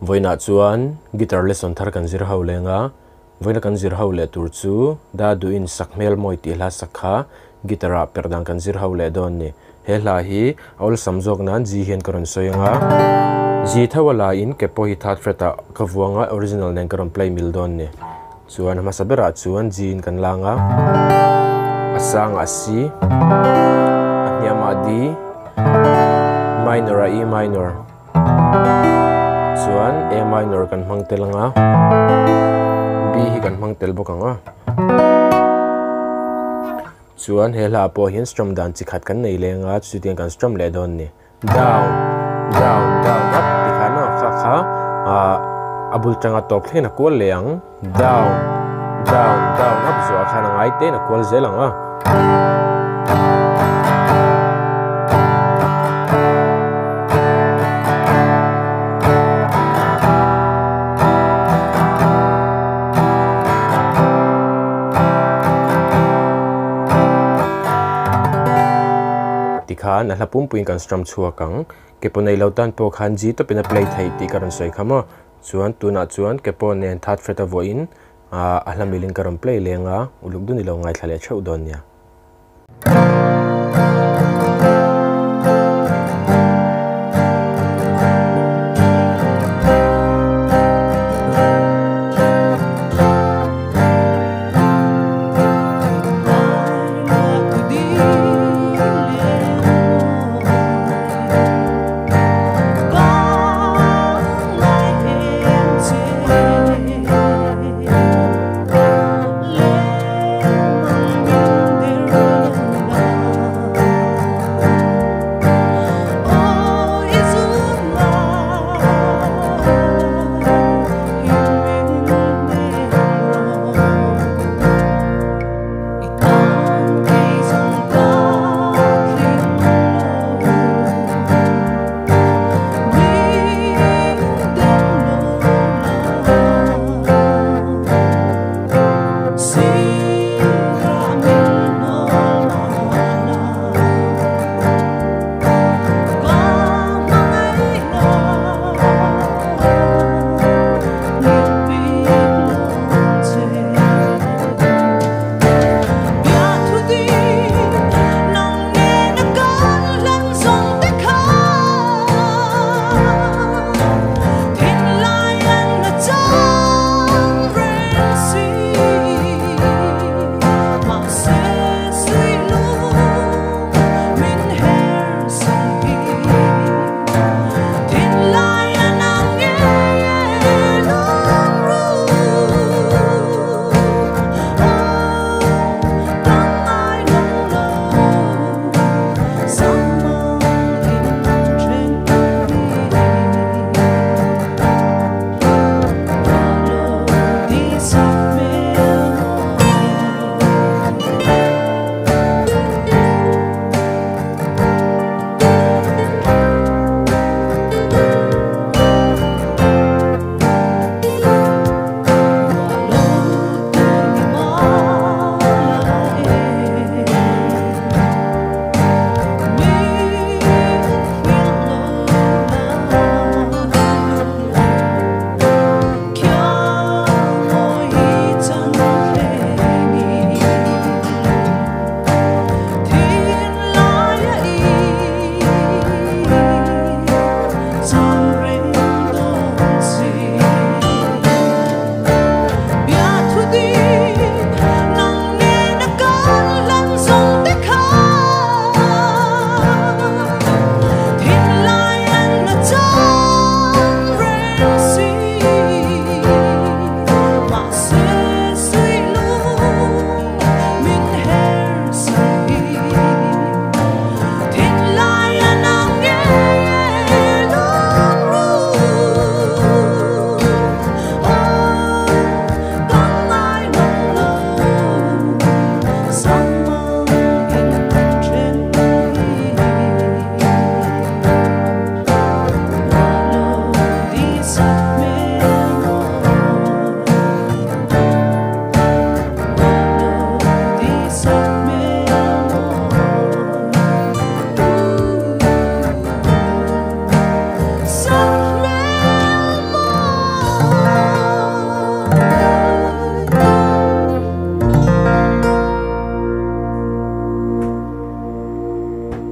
voina chuan guitar lesson thar kan zir ho lenga voina kan zir ho le tur chu Daduhi in Sakhmelmawi ti hla sakha gitara Perhdan kan zir ho le don ni he hla hi awl samjok nan ji hian karon soyanga ji thawala in kepo hi that freta kavuanga original nen karon play mil don ni chuan ma sabera chuan ji in kan langa asang asi anyama di minor a E minor chuan A minor kan hmangtel anga B hi kan hmangtel bawk anga chuan he hla po hian strum dan chi khat kan nei lenga chu tiang kan strum le don ni down down down up tikhana kha kha abul tanga top thlena kol leang down down down up zo khana ngai te na kol zelanga tikha na hlapum puin kan strum chuakang kepo nei lautan po khan ji to pina play thei ti karon soi khama chuan tuna chuan kepo nen that freta voin a hlamilin karon play lenga uluk du ni lo ngai thlale cheu don nia